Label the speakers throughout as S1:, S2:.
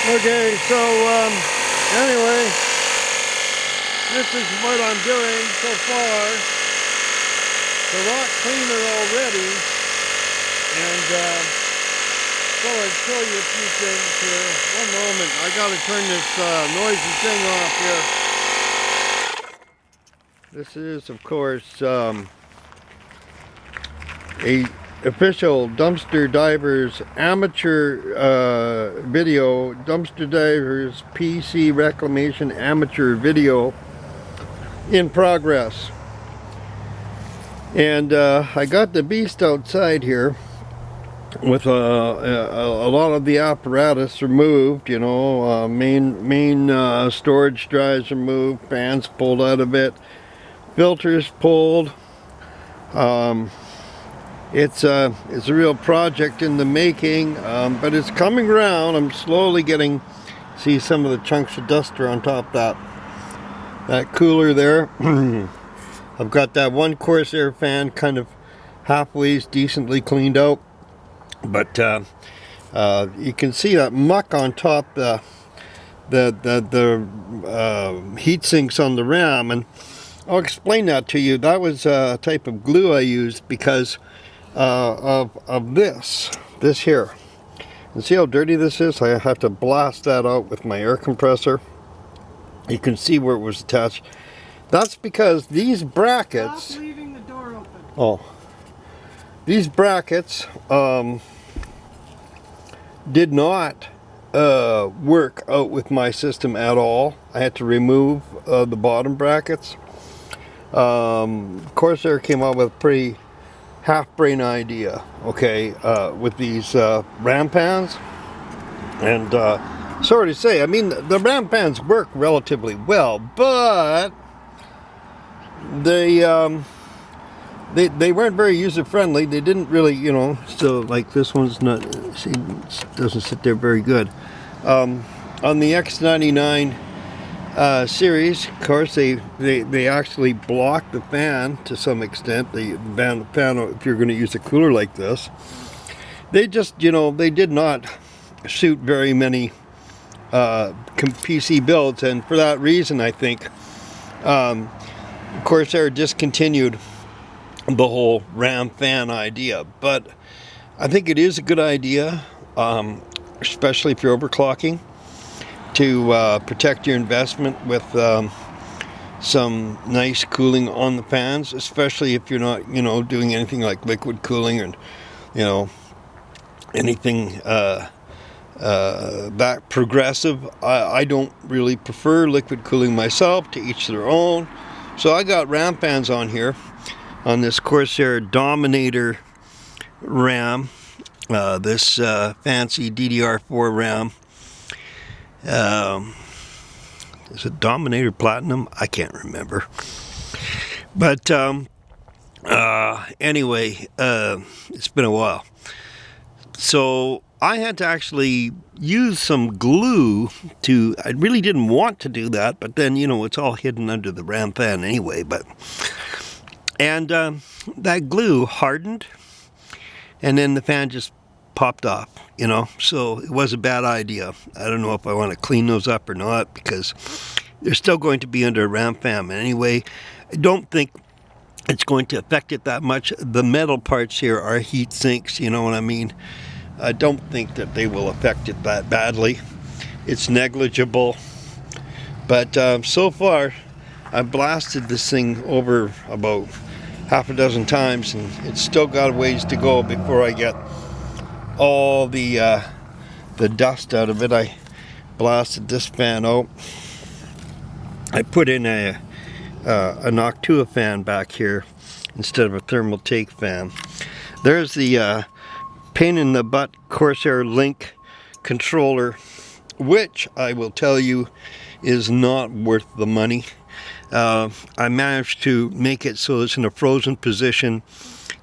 S1: Okay, so anyway, this is what I'm doing so far. The rock cleaner already, and so I'd show you a few things here. One moment, I gotta turn this noisy thing off here. This is, of course, a official Dumpster Divers amateur video, Dumpster Divers PC Reclamation amateur video in progress. And I got the beast outside here with a lot of the apparatus removed, you know, main storage drives removed, fans pulled out of it, filters pulled. It's a real project in the making, but it's coming around. I'm slowly getting, see some of the chunks of dust are on top of that cooler there. I've got that one Corsair fan kind of halfway decently cleaned out, but you can see that muck on top the heat sinks on the RAM, and I'll explain that to you. That was a type of glue I used because of this here. And see how dirty this is? I have to blast that out with my air compressor. You can see where it was attached. That's because these brackets.
S2: Stop leaving the door open.
S1: Oh, these brackets did not work out with my system at all. I had to remove the bottom brackets. Corsair came out with a pretty half-brain idea, okay, with these RAM pans. And sorry to say, I mean, the RAM pans work relatively well, but they weren't very user-friendly. They didn't really, you know, so like this one's not, see, doesn't sit there very good. On the X99 series, of course, they actually block the fan to some extent. The fan, if you're going to use a cooler like this, they just, you know, they did not suit very many PC builds, and for that reason, I think Corsair discontinued the whole RAM fan idea. But I think it is a good idea, especially if you're overclocking, to protect your investment with some nice cooling on the fans, especially if you're not, you know, doing anything like liquid cooling and, you know, anything that progressive. I don't really prefer liquid cooling myself, to each their own. So I got RAM fans on here on this Corsair Dominator RAM, this fancy DDR4 RAM. Is it Dominator Platinum? I can't remember. But anyway, it's been a while. So I had to actually use some glue to, I really didn't want to do that, but then, you know, it's all hidden under the RAM fan anyway. And that glue hardened, and then the fan just popped off, you know, so it was a bad idea. I don't know if I want to clean those up or not, because they're still going to be under a RAM fan anyway. I don't think it's going to affect it that much. The metal parts here are heat sinks, you know what I mean? I don't think that they will affect it that badly. It's negligible. But so far, I've blasted this thing over about half a dozen times, and it's still got a ways to go before I get all the dust out of it. I blasted this fan out. I put in a Noctua fan back here instead of a thermal take fan. There's the pain in the butt Corsair Link controller, which I will tell you is not worth the money. I managed to make it so it's in a frozen position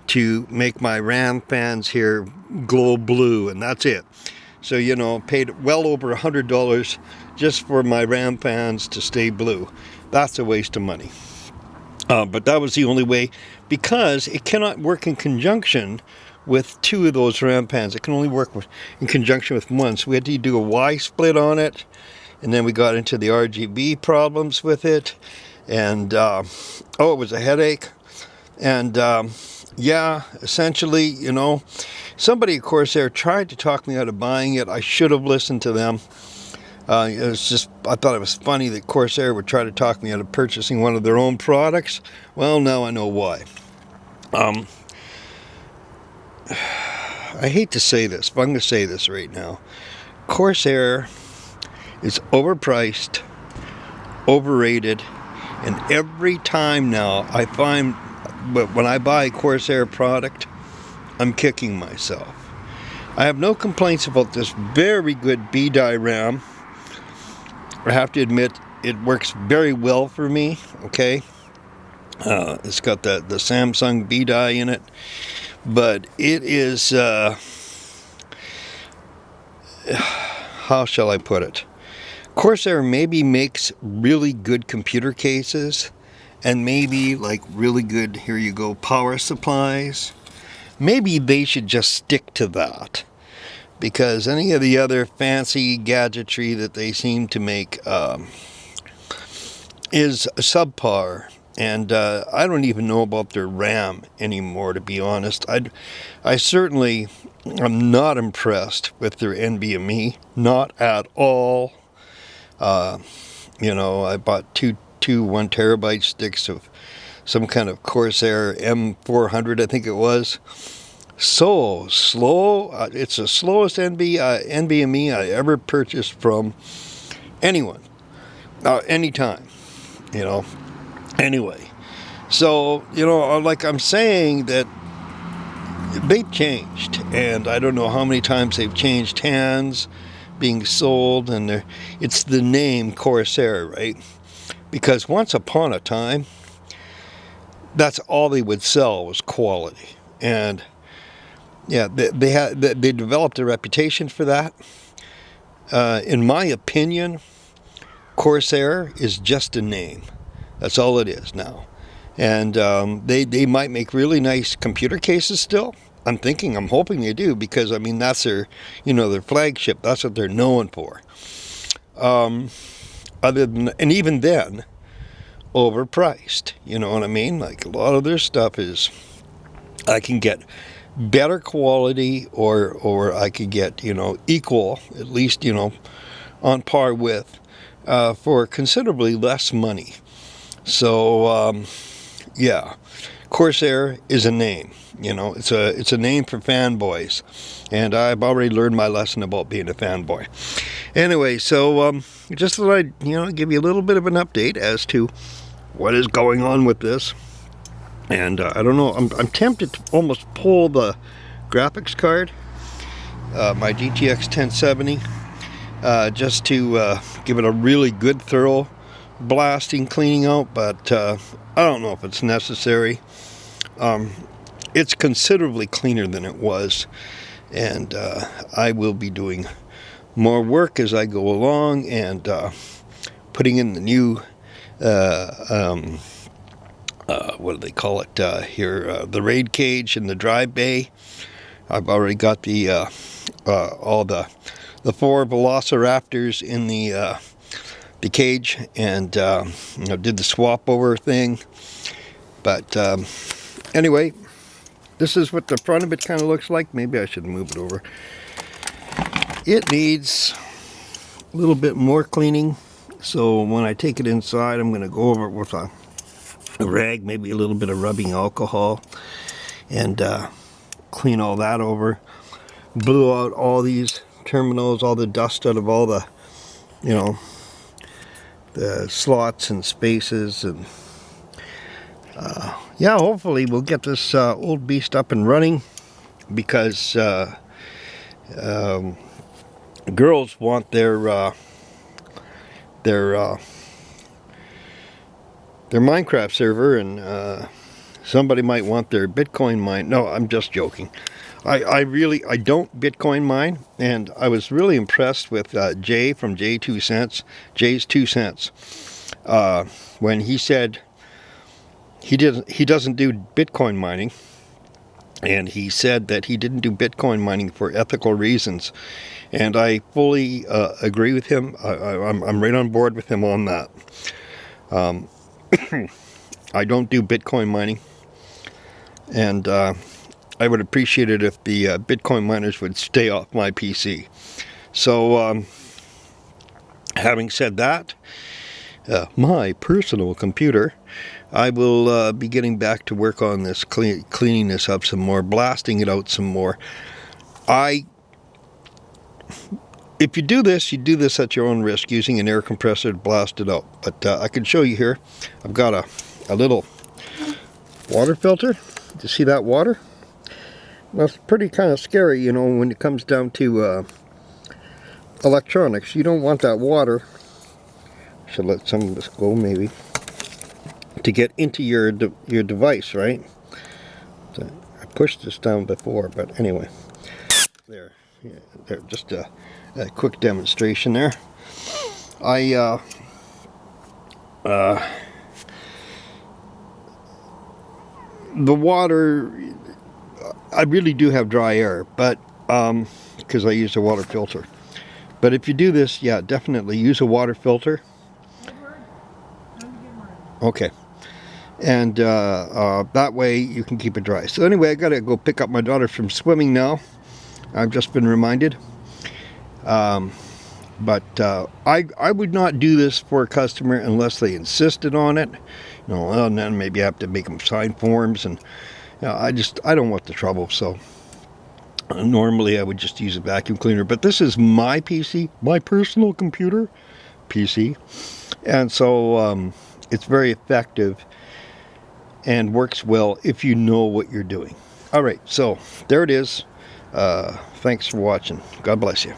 S1: to make my RAM fans here glow blue, and that's it. So, you know, paid well over $100 just for my RAM fans to stay blue. That's a waste of money. But that was the only way, because it cannot work in conjunction with 2 of those RAM pans. It can only work in conjunction with 1. So we had to do a Y split on it. And then we got into the RGB problems with it. And, it was a headache. And, yeah, essentially, you know, somebody at Corsair tried to talk me out of buying it. I should have listened to them. It was just, I thought it was funny that Corsair would try to talk me out of purchasing one of their own products. Well, now I know why. I hate to say this, but I'm going to say this right now. Corsair is overpriced, overrated, and every time now I find, but when I buy a Corsair product, I'm kicking myself. I have no complaints about this very good B-die RAM. I have to admit, it works very well for me, okay? It's got the Samsung B-die in it, but it is, how shall I put it? Corsair maybe makes really good computer cases, and maybe like really good, here you go, power supplies. Maybe they should just stick to that. Because any of the other fancy gadgetry that they seem to make is subpar. And I don't even know about their RAM anymore, to be honest. I certainly am not impressed with their NVMe. Not at all. You know, I bought two 1 terabyte sticks of some kind of Corsair M400, I think it was. So slow. It's the slowest NVMe I ever purchased from anyone, anytime, you know. Anyway, so, you know, like I'm saying that they've changed, and I don't know how many times they've changed hands, being sold, and it's the name Corsair, right? Because once upon a time, that's all they would sell was quality, and yeah, they developed a reputation for that. In my opinion, Corsair is just a name. That's all it is now. And they might make really nice computer cases still. I'm hoping they do, because I mean that's their, you know, their flagship. That's what they're known for. Other than, and even then, overpriced. You know what I mean? Like a lot of their stuff is, I can get better quality, or I could get, you know, equal, at least, you know, on par with, for considerably less money. So yeah, Corsair is a name, you know, it's a name for fanboys, and I've already learned my lesson about being a fanboy. Anyway, so just thought I'd, you know, give you a little bit of an update as to what is going on with this. And I don't know, I'm tempted to almost pull the graphics card, my GTX 1070, just to give it a really good thorough blasting, cleaning out, but I don't know if it's necessary. It's considerably cleaner than it was, and I will be doing more work as I go along, and putting in the new what do they call it here? The raid cage and the drive bay. I've already got the all the 4 Velociraptors in the cage, and you know, did the swap over thing. But anyway, this is what the front of it kind of looks like. Maybe I should move it over. It needs a little bit more cleaning. So when I take it inside, I'm going to go over it with a rag, maybe a little bit of rubbing alcohol, and clean all that over. Blew out all these terminals, all the dust out of all the, you know, the slots and spaces, and yeah, hopefully we'll get this old beast up and running, because girls want their Minecraft server, and somebody might want their Bitcoin mine. No, I'm just joking. I don't Bitcoin mine, and I was really impressed with Jay from Jay's 2 cents, when he said he doesn't do Bitcoin mining. And he said that he didn't do Bitcoin mining for ethical reasons. And I fully agree with him. I'm right on board with him on that. I don't do Bitcoin mining. And I would appreciate it if the Bitcoin miners would stay off my PC. So, having said that, my personal computer, I will be getting back to work on this, cleaning this up some more, blasting it out some more. If you do this at your own risk, using an air compressor to blast it out. But I can show you here. I've got a little water filter. Do you see that water? Well, it's pretty kind of scary, you know, when it comes down to electronics. You don't want that water. Should let some of this go, maybe, to get into your device, right? So I pushed this down before, but anyway, there, yeah, there. Just a quick demonstration there. The water, I really do have dry air, but because I use a water filter. But if you do this, yeah, definitely use a water filter. Okay. And that way you can keep it dry. So anyway, I gotta go pick up my daughter from swimming now. I've just been reminded. But I would not do this for a customer unless they insisted on it. You know, and then maybe I have to make them sign forms, and you know, I don't want the trouble. So normally I would just use a vacuum cleaner. But this is my PC, my personal computer PC, and so it's very effective and works well if you know what you're doing. All right, so there it is. Thanks for watching. God bless you.